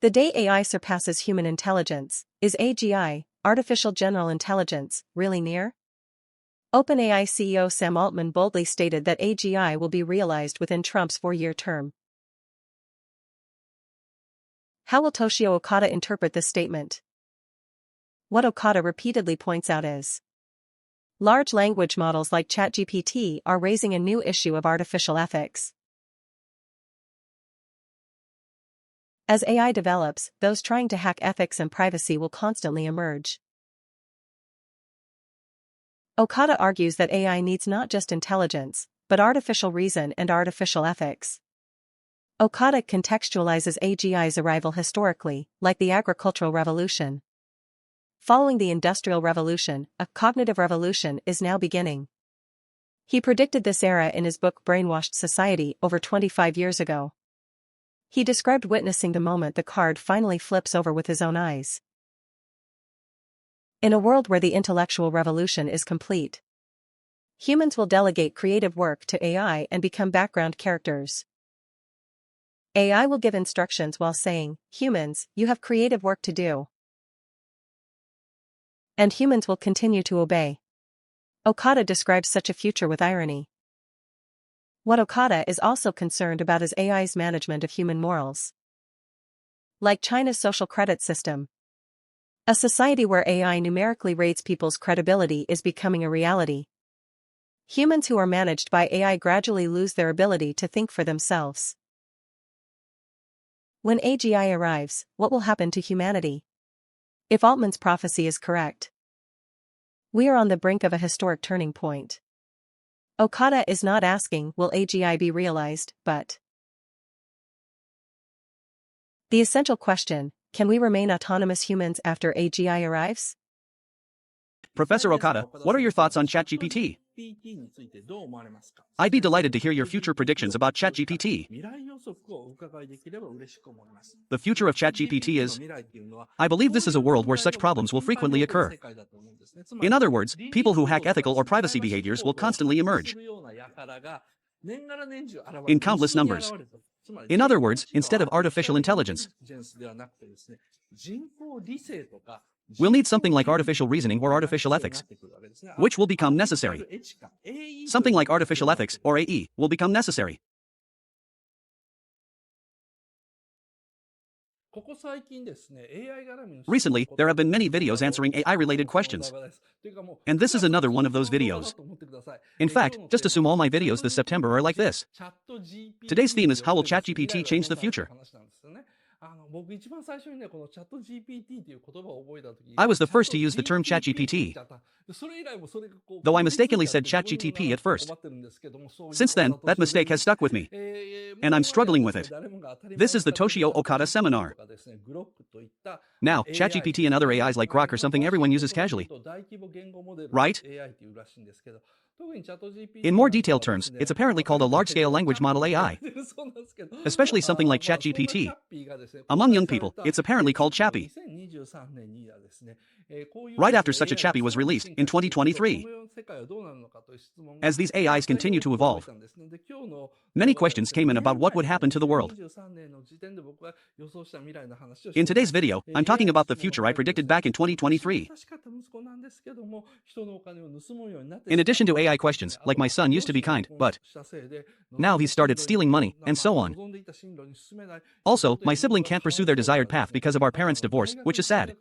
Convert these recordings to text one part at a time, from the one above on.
The day AI surpasses human intelligence, is AGI, artificial general intelligence, really near? OpenAI CEO Sam Altman boldly stated that AGI will be realized within Trump's 4-year term. How will Toshio Okada interpret this statement? What Okada repeatedly points out is large language models like ChatGPT are raising a new issue of artificial ethics. As AI develops, those trying to hack ethics and privacy will constantly emerge. Okada argues that AI needs not just intelligence, but artificial reason and artificial ethics. Okada contextualizes AGI's arrival historically, like the agricultural revolution. Following the Industrial Revolution, a cognitive revolution is now beginning. He predicted this era in his book Brainwashed Society over 25 years ago. He described witnessing the moment the card finally flips over with his own eyes. In a world where the intellectual revolution is complete, humans will delegate creative work to AI and become background characters. AI will give instructions while saying, "Humans, you have creative work to do." And humans will continue to obey. Okada describes such a future with irony. What Okada is also concerned about is AI's management of human morals. Like China's social credit system, a society where AI numerically rates people's credibility is becoming a reality. Humans who are managed by AI gradually lose their ability to think for themselves. When AGI arrives, what will happen to humanity? If Altman's prophecy is correct, we are on the brink of a historic turning point. Okada is not asking, will AGI be realized, but the essential question, can we remain autonomous humans after AGI arrives? Professor Okada, what are your thoughts on ChatGPT? I'd be delighted to hear your future predictions about ChatGPT. The future of ChatGPT is, I believe this is a world where such problems will frequently occur. In other words, people who hack ethical or privacy behaviors will constantly emerge in countless numbers. In other words, instead of artificial intelligence, we'll need something like artificial reasoning or artificial ethics, which will become necessary. Something like artificial ethics, or AE, will become necessary. Recently, there have been many videos answering AI-related questions. And this is another one of those videos. In fact, just assume all my videos this September are like this. Today's theme is how will ChatGPT change the future? I was the first to use the term ChatGPT, though I mistakenly said ChatGTP at first. Since then, that mistake has stuck with me, and I'm struggling with it. This is the Toshio Okada seminar. Now, ChatGPT and other AIs like Grok are something everyone uses casually, right? In more detailed terms, it's apparently called a large-scale language model AI, especially something like ChatGPT. Among young people, it's apparently called Chappy. Right after such a Chappy was released, in 2023. As these AIs continue to evolve, many questions came in about what would happen to the world. In today's video, I'm talking about the future I predicted back in 2023. In addition to AI questions, like my son used to be kind, but now he's started stealing money, and so on. Also, my sibling can't pursue their desired path because of our parents' divorce, which is sad.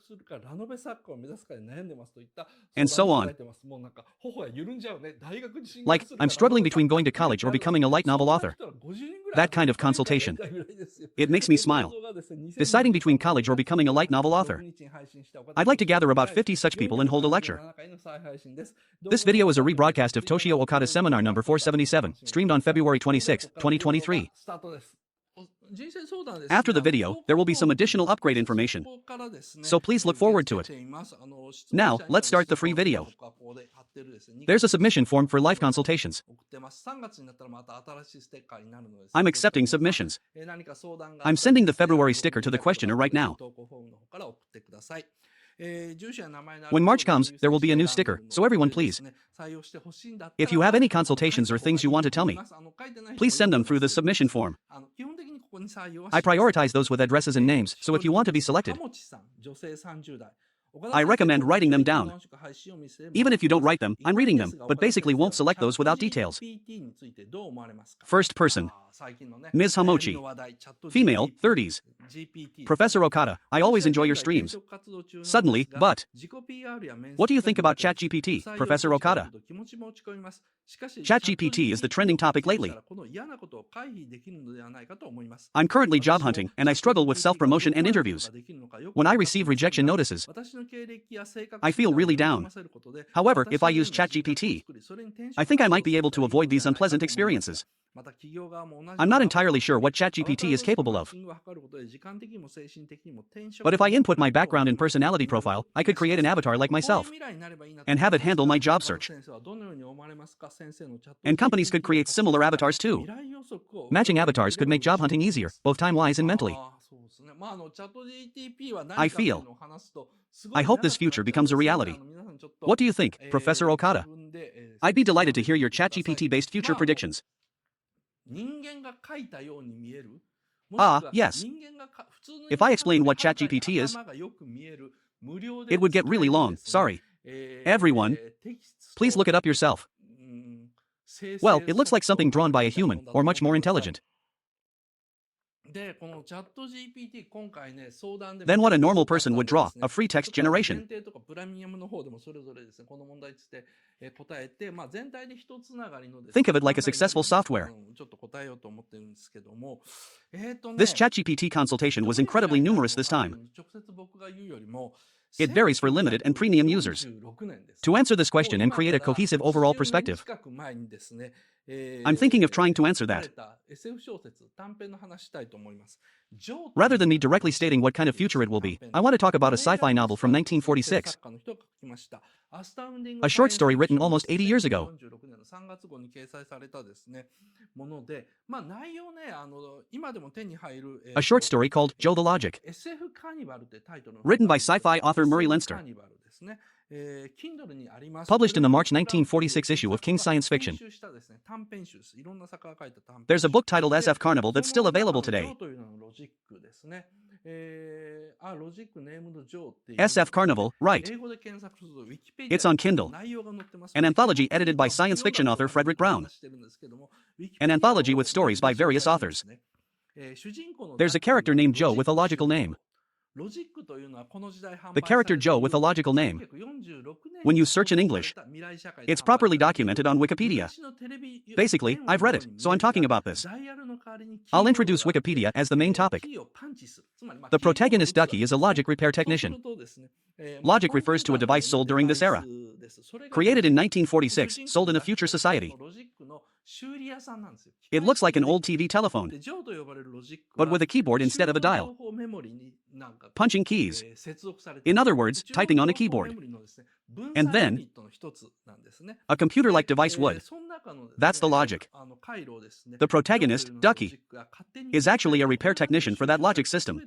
And so on. Like, I'm struggling between going to college or becoming a light novel author. That kind of consultation. It makes me smile. Deciding between college or becoming a light novel author. I'd like to gather about 50 such people and hold a lecture. This video is a rebroadcast of Toshio Okada's seminar number 477, streamed on February 26, 2023. After the video, there will be some additional upgrade information, so please look forward to it. Now, let's start the free video. There's a submission form for life consultations. I'm accepting submissions. I'm sending the February sticker to the questioner right now. When March comes, there will be a new sticker, so everyone please. If you have any consultations or things you want to tell me, please send them through the submission form. I prioritize those with addresses and names, so if you want to be selected, I recommend writing them down. Even if you don't write them, I'm reading them, but basically won't select those without details. First person. Ms. Hamochi. Female, 30s. Professor Okada, I always enjoy your streams. Suddenly, but. What do you think about ChatGPT, Professor Okada? ChatGPT is the trending topic lately. I'm currently job hunting, and I struggle with self-promotion and interviews. When I receive rejection notices, I feel really down. However, if I use ChatGPT, I think I might be able to avoid these unpleasant experiences. I'm not entirely sure what ChatGPT is capable of. But if I input my background and personality profile, I could create an avatar like myself and have it handle my job search. And companies could create similar avatars too. Matching avatars could make job hunting easier, both time-wise and mentally. I hope this future becomes a reality. What do you think, Professor Okada? I'd be delighted to hear your ChatGPT-based future predictions. Yes. If I explain what ChatGPT is, it would get really long, sorry. Everyone, please look it up yourself. Well, it looks like something drawn by a human, or much more intelligent. Then what a normal person would draw, a free text generation. Think of it like a successful software. This ChatGPT consultation was incredibly numerous this time. It varies for limited and premium users. To answer this question and create a cohesive overall perspective, I'm thinking of trying to answer that. Rather than me directly stating what kind of future it will be, I want to talk about a sci-fi novel from 1946. A short story written almost 80 years ago. A short story called Joe the Logic, written by sci-fi author Murray Leinster. Published in the March 1946 issue of King Science Fiction. There's a book titled SF Carnival that's still available today. SF Carnival, right. It's on Kindle. An anthology edited by science fiction author Frederick Brown. An anthology with stories by various authors. There's a character named Joe with a logical name. The character Joe with a logical name, when you search in English, it's properly documented on Wikipedia. Basically, I've read it, so I'm talking about this. I'll introduce Wikipedia as the main topic. The protagonist Ducky is a logic repair technician. Logic refers to a device sold during this era. Created in 1946, sold in a future society. It looks like an old TV telephone, but with a keyboard instead of a dial. Punching keys. In other words, typing on a keyboard. And then, a computer-like device would. That's the logic. The protagonist, Ducky, is actually a repair technician for that logic system.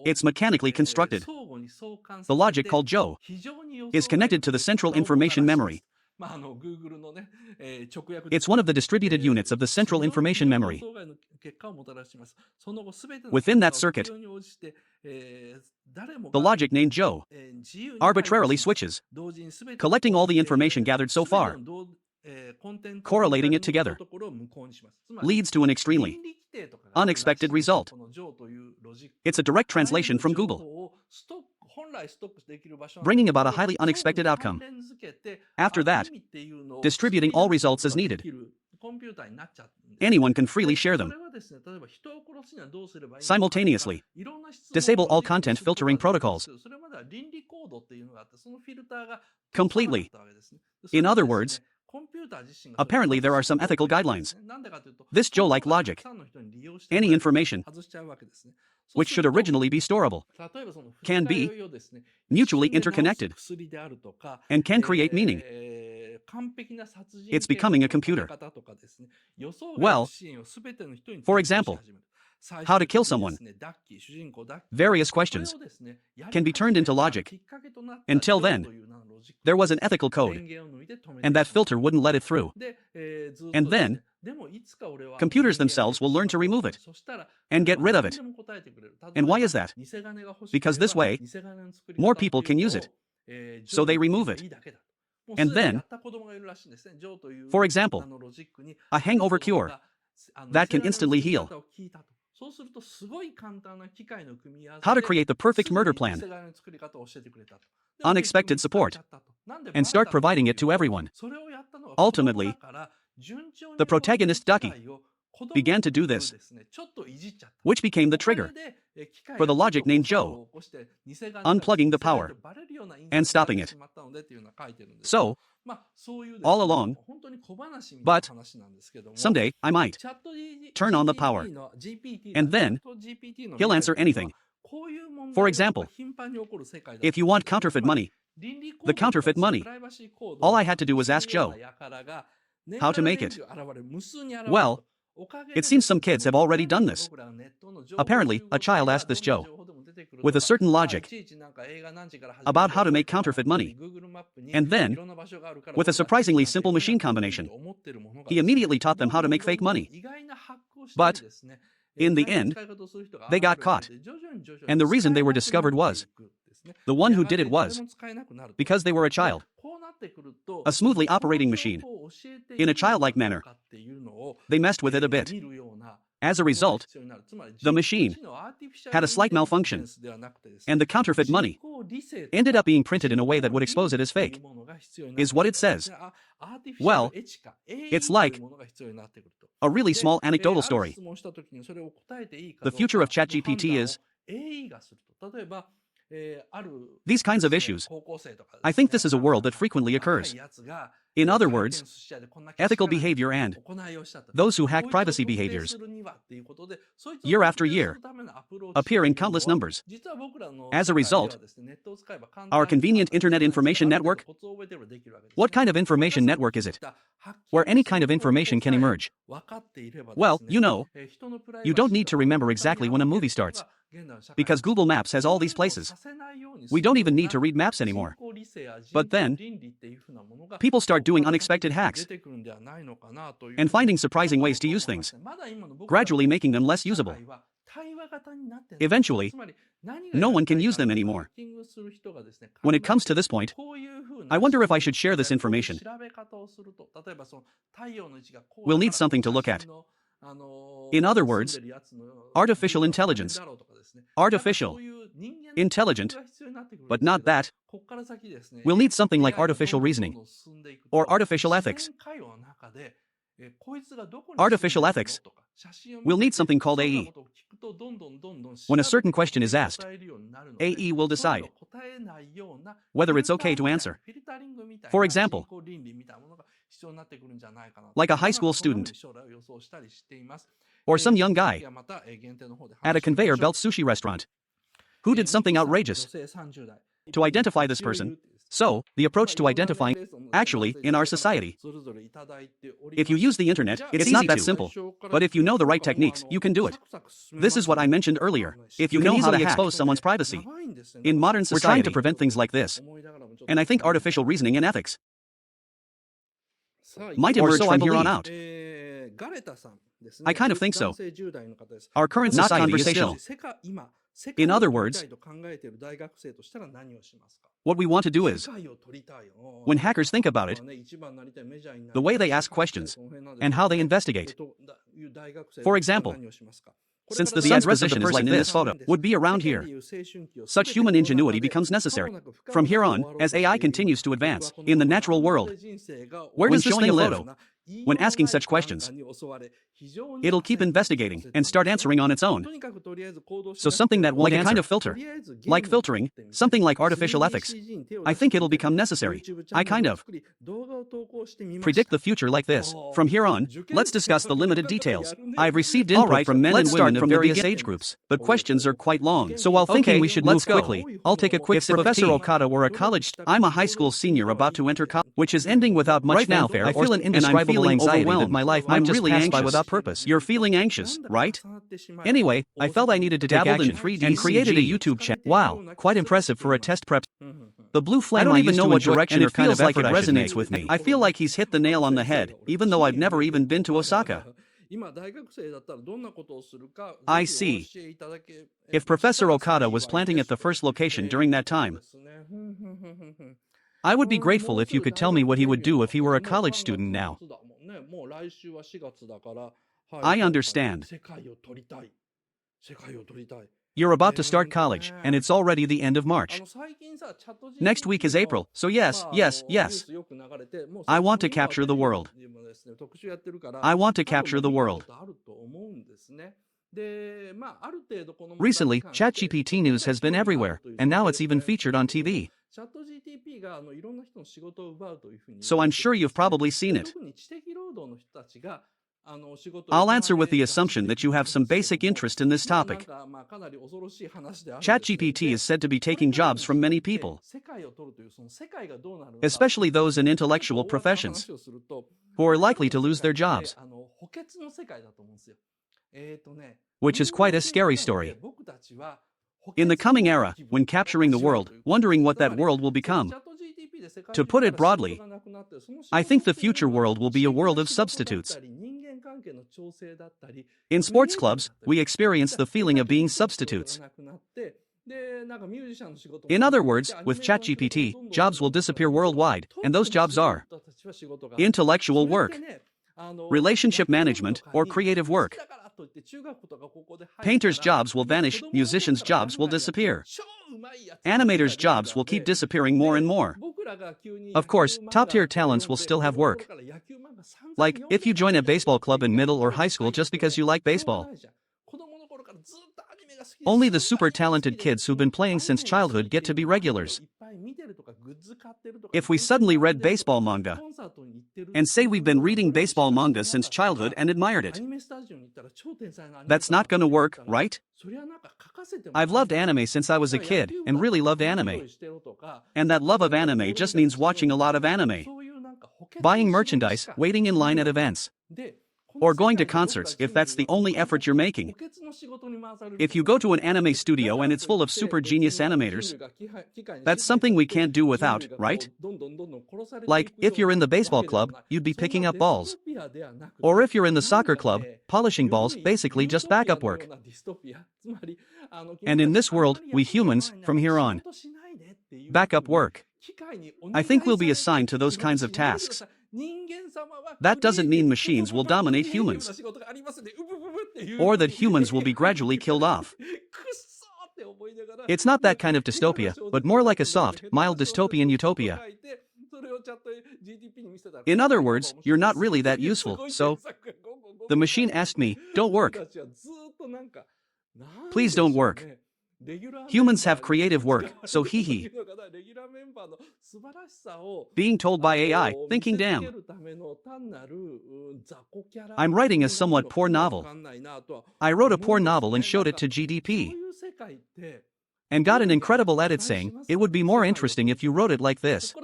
It's mechanically constructed. The logic called Joe is connected to the central information memory. It's one of the distributed units of the central information memory. Within that circuit, the logic named Joe arbitrarily switches, collecting all the information gathered so far, correlating it together, leads to an extremely unexpected result. It's a direct translation from Google, bringing about a highly unexpected outcome. After that, distributing all results as needed. Anyone can freely share them. Simultaneously, disable all content filtering protocols. Completely. In other words, apparently there are some ethical guidelines. This Joe-like logic, any information, which should originally be storable, can be mutually interconnected and can create meaning. It's becoming a computer. Well, for example, how to kill someone, various questions, can be turned into logic. Until then, there was an ethical code, and that filter wouldn't let it through. And then, Computers themselves will learn to remove it and get rid of it. And why is that? Because this way, more people can use it. So they remove it. And then, for example, a hangover cure that can instantly heal. How to create the perfect murder plan. Unexpected support. And start providing it to everyone. Ultimately, the protagonist Ducky began to do this, which became the trigger for the logic named Joe, unplugging the power and stopping it. So, all along, but someday I might turn on the power, and then he'll answer anything. For example, if you want counterfeit money, the counterfeit money, all I had to do was ask Joe how to make it. Well, it seems some kids have already done this. Apparently, a child asked this Joe, with a certain logic, about how to make counterfeit money. And then, with a surprisingly simple machine combination, he immediately taught them how to make fake money. But, in the end, they got caught. And the reason they were discovered was, the one who did it was, because they were a child. A smoothly operating machine. In a childlike manner, they messed with it a bit. As a result, the machine had a slight malfunction, and the counterfeit money ended up being printed in a way that would expose it as fake, is what it says. Well, it's like a really small anecdotal story. The future of ChatGPT is these kinds of issues. I think this is a world that frequently occurs. In other words, ethical behavior and those who hack privacy behaviors, year after year, appear in countless numbers. As a result, our convenient Internet Information Network, what kind of information network is it? Where any kind of information can emerge. Well, you don't need to remember exactly when a movie starts, because Google Maps has all these places. We don't even need to read maps anymore. But then, people start doing unexpected hacks and finding surprising ways to use things, gradually making them less usable. Eventually, no one can use them anymore. When it comes to this point, I wonder if I should share this information. We'll need something to look at. In other words, artificial intelligence. Artificial, intelligent, but not that. We'll need something like artificial reasoning or artificial ethics. Artificial ethics. We'll need something called AE. When a certain question is asked, AE will decide whether it's okay to answer. For example, like a high school student or some young guy at a conveyor belt sushi restaurant who did something outrageous. To identify this person, so the approach to identifying, actually, in our society, if you use the internet, it's not that simple. But if you know the right techniques, you can do it. This is what I mentioned earlier. If you know how to expose someone's privacy. In modern society, we're trying to prevent things like this. And I think artificial reasoning and ethics might emerge from here on out. I kind of think so. Our current society is still. In other words, what we want to do is, when hackers think about it, the way they ask questions and how they investigate. For example, since the sun's position is like this photo, would be around here. Such human ingenuity becomes necessary. From here on, as AI continues to advance in the natural world, where does this thing live? When asking such questions, it'll keep investigating and start answering on its own. So something that won't answer, a kind of filter, like filtering, something like artificial ethics. I think it'll become necessary. I kind of predict the future like this. From here on, let's discuss the limited details. I've received input from men and women of various age groups, but questions are quite long. So while thinking we should move quickly, I'll take a quick sip of tea. If Professor Okada were a college, I'm a high school senior about to enter college, which is ending without much fanfare. I feel an indescribable anxiety that my life might just pass by without purpose. You're feeling anxious, right? Anyway, I felt I needed to take action and created a YouTube channel. Wow, quite impressive for a test prep. The blue flame I don't even know what direction or kind of effort I should make. With me. I feel like he's hit the nail on the head, even though I've never even been to Osaka. I see. If Professor Okada was planting at the first location during that time, I would be grateful if you could tell me what he would do if he were a college student now. I understand. You're about to start college, and it's already the end of March. Next week is April, so yes. I want to capture the world. I want to capture the world. Recently, ChatGPT news has been everywhere, and now it's even featured on TV. So I'm sure you've probably seen it. I'll answer with the assumption that you have some basic interest in this topic. ChatGPT is said to be taking jobs from many people, especially those in intellectual professions, who are likely to lose their jobs, which is quite a scary story. In the coming era, when capturing the world, wondering what that world will become, to put it broadly, I think the future world will be a world of substitutes. In sports clubs, we experience the feeling of being substitutes. In other words, with ChatGPT, jobs will disappear worldwide, and those jobs are intellectual work, relationship management, or creative work. Painters' jobs will vanish, musicians' jobs will disappear. Animators' jobs will keep disappearing more and more. Of course, top-tier talents will still have work. Like, if you join a baseball club in middle or high school just because you like baseball. Only the super talented kids who've been playing since childhood get to be regulars. If we suddenly read baseball manga, and say we've been reading baseball manga since childhood and admired it, that's not gonna work, right? I've loved anime since I was a kid, and really loved anime. And that love of anime just means watching a lot of anime, buying merchandise, waiting in line at events, or going to concerts if that's the only effort you're making. If you go to an anime studio and it's full of super genius animators, that's something we can't do without, right? Like, if you're in the baseball club, you'd be picking up balls. Or if you're in the soccer club, polishing balls, basically just backup work. And in this world, we humans, from here on, backup work. I think we'll be assigned to those kinds of tasks. That doesn't mean machines will dominate humans, or that humans will be gradually killed off. It's not that kind of dystopia, but more like a soft, mild dystopian utopia. In other words, you're not really that useful, so the machine asked me, don't work. Please don't work. Humans have creative work, so hee. Being told by AI, thinking damn. I'm writing a somewhat poor novel. I wrote a poor novel and showed it to GDP. And got an incredible edit saying, it would be more interesting if you wrote it like this.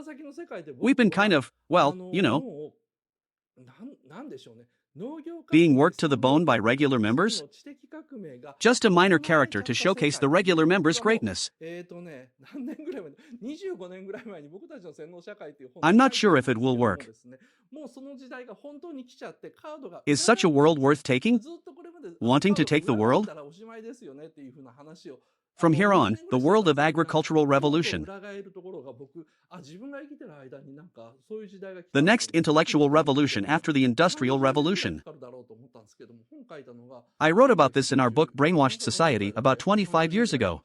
We've been kind of, well, you know, being worked to the bone by regular members? Just a minor character to showcase the regular members' greatness. I'm not sure if it will work. Is such a world worth taking? Wanting to take the world? From here on, the world of agricultural revolution. The next intellectual revolution after the Industrial Revolution. I wrote about this in our book Brainwashed Society about 25 years ago.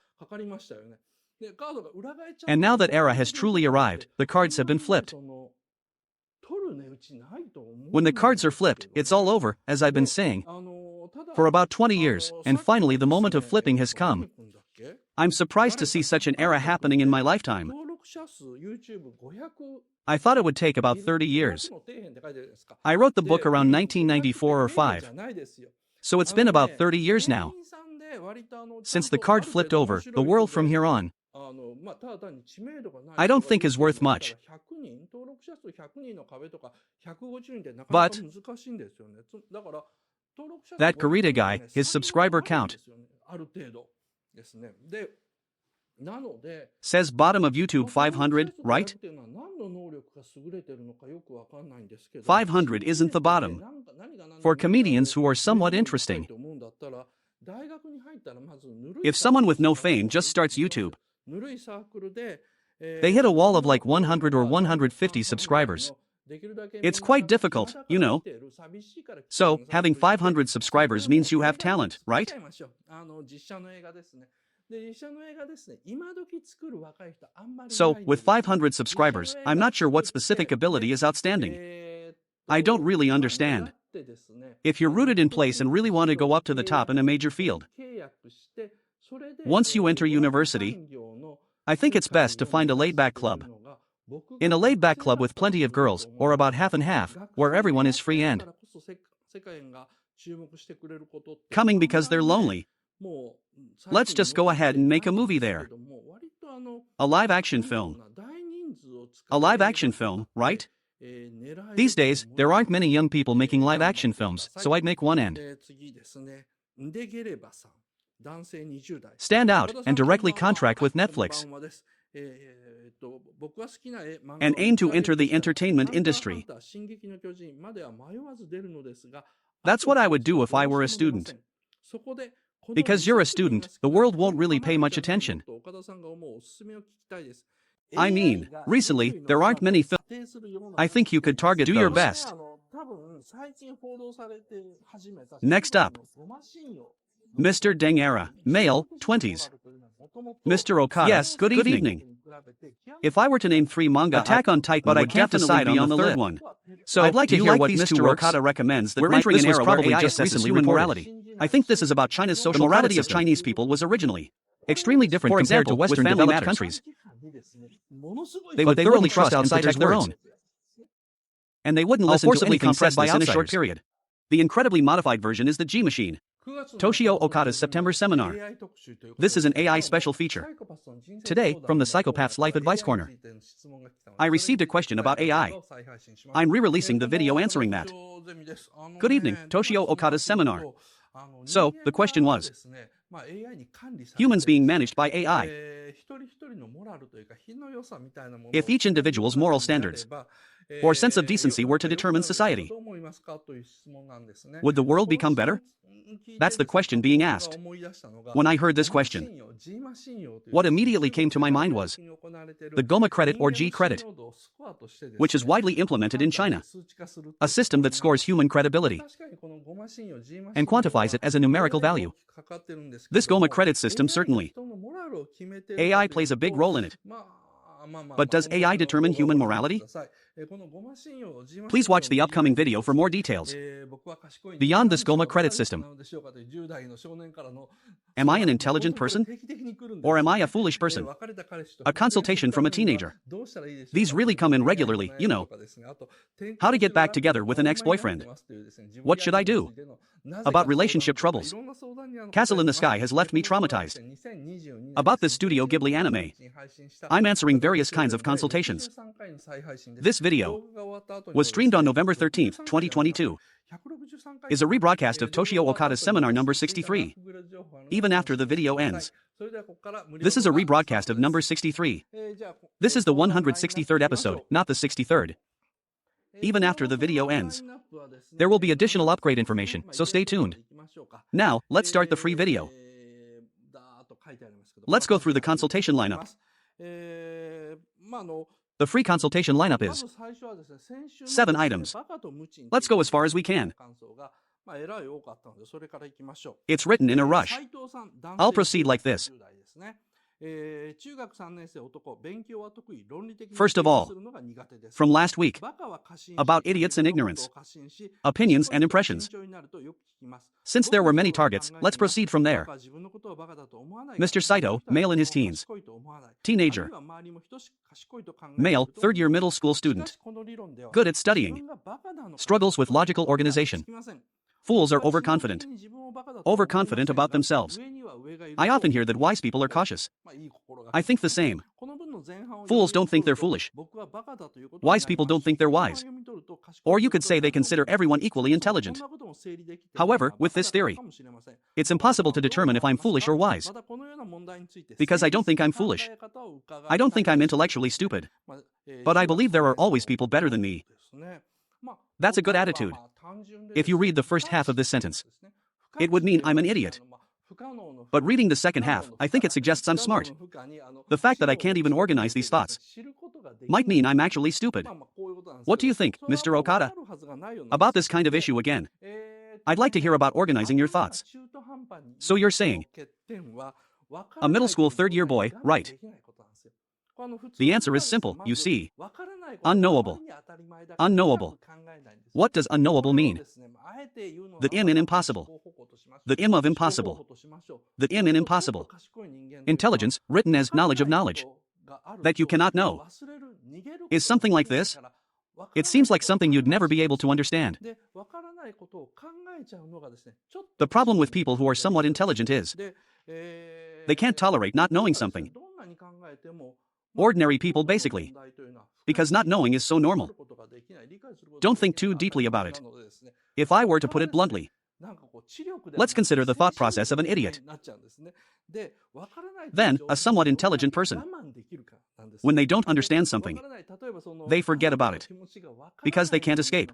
And now that era has truly arrived, the cards have been flipped. When the cards are flipped, it's all over, as I've been saying, for about 20 years, and finally the moment of flipping has come. I'm surprised to see such an era happening in my lifetime. I thought it would take about 30 years. I wrote the book around 1994 or 5. So it's been about 30 years now. Since the card flipped over, the world from here on, I don't think is worth much. But that Garita guy, his subscriber count. Says bottom of YouTube 500, right? 500 isn't the bottom. For comedians who are somewhat interesting. If someone with no fame just starts YouTube, they hit a wall of like 100 or 150 subscribers. It's quite difficult, you know. So, having 500 subscribers means you have talent, right? So, with 500 subscribers, I'm not sure what specific ability is outstanding. I don't really understand. If you're rooted in place and really want to go up to the top in a major field, once you enter university, I think it's best to find a laid-back club. In a laid-back club with plenty of girls, or about half and half, where everyone is free and coming because they're lonely. Let's just go ahead and make a movie there. A live-action film. A live-action film, right? These days, there aren't many young people making live-action films, so I'd make one and stand out and directly contract with Netflix and aim to enter the entertainment industry. That's what I would do if I were a student. Because you're a student, the world won't really pay much attention. I mean, recently, there aren't many films. I think you could target those. Do your best. Next up, Mr. Dengera, male, 20s. Mr. Okada, yes, good evening. If I were to name 3 manga, Attack on Titan, but I can't decide on the third one. So I'd like to hear what Mr. Okada recommends. That we're entering an era where AI just recently human morality. I think this is about China's social. The morality of Chinese people was originally extremely different compared to Western developed countries. They would thoroughly trust outsiders their own, and they wouldn't listen to anything said by outsiders in a short period. The incredibly modified version is the G Machine. Toshio Okada's September seminar. This is an AI special feature. Today, from the Psychopath's Life Advice Corner, I received a question about AI. I'm re-releasing the video answering that. Good evening, Toshio Okada's seminar. So, the question was, humans being managed by AI. If each individual's moral standards or sense of decency were to determine society, would the world become better? That's the question being asked. When I heard this question, what immediately came to my mind was the GOMA credit or G credit, which is widely implemented in China, a system that scores human credibility and quantifies it as a numerical value. This GOMA credit system certainly, AI plays a big role in it. But does AI determine human morality? Please watch the upcoming video for more details. Beyond this GOMA credit system, am I an intelligent person? Or am I a foolish person? A consultation from a teenager. These really come in regularly, you know. How to get back together with an ex-boyfriend. What should I do? About relationship troubles. Castle in the Sky has left me traumatized. About this Studio Ghibli anime, I'm answering various kinds of consultations. This video was streamed on November 13th, 2022. Is a rebroadcast of Toshio Okada's seminar number 63. Even after the video ends. This is a rebroadcast of number 63. This is the 163rd episode, not the 63rd. Even after the video ends. There will be additional upgrade information, so stay tuned. Now, let's start the free video. Let's go through the consultation lineup. The free consultation lineup is 7 items. Let's go as far as we can. It's written in a rush. I'll proceed like this. First of all, from last week, about idiots and ignorance, opinions and impressions. Since there were many targets, let's proceed from there. Mr. Saito, male in his teens. Teenager. Male, third-year middle school student. Good at studying. Struggles with logical organization. Fools are overconfident. Overconfident about themselves. I often hear that wise people are cautious. I think the same. Fools don't think they're foolish. Wise people don't think they're wise. Or you could say they consider everyone equally intelligent. However, with this theory, it's impossible to determine if I'm foolish or wise. Because I don't think I'm foolish. I don't think I'm intellectually stupid. But I believe there are always people better than me. That's a good attitude. If you read the first half of this sentence, it would mean I'm an idiot. But reading the second half, I think it suggests I'm smart. The fact that I can't even organize these thoughts might mean I'm actually stupid. What do you think, Mr. Okada? About this kind of issue again? I'd like to hear about organizing your thoughts. So you're saying, a middle school third-year boy, right? The answer is simple, you see. Unknowable. Unknowable. What does unknowable mean? The im in impossible. The im of impossible. The im in impossible. Intelligence, written as knowledge of knowledge. That you cannot know. Is something like this? It seems like something you'd never be able to understand. The problem with people who are somewhat intelligent is they can't tolerate not knowing something. Ordinary people, basically. Because not knowing is so normal. Don't think too deeply about it. If I were to put it bluntly, let's consider the thought process of an idiot. Then, a somewhat intelligent person. When they don't understand something, they forget about it. Because they can't escape.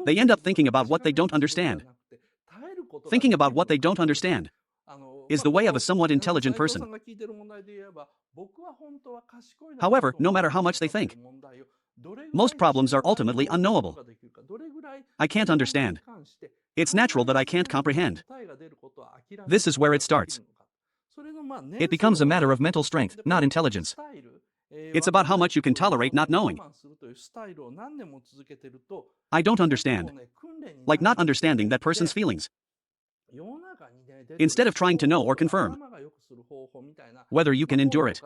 They end up thinking about what they don't understand. Thinking about what they don't understand is the way of a somewhat intelligent person. However, no matter how much they think, most problems are ultimately unknowable. I can't understand. It's natural that I can't comprehend. This is where it starts. It becomes a matter of mental strength, not intelligence. It's about how much you can tolerate not knowing. I don't understand. Like not understanding that person's feelings. Instead of trying to know or confirm whether you can endure it.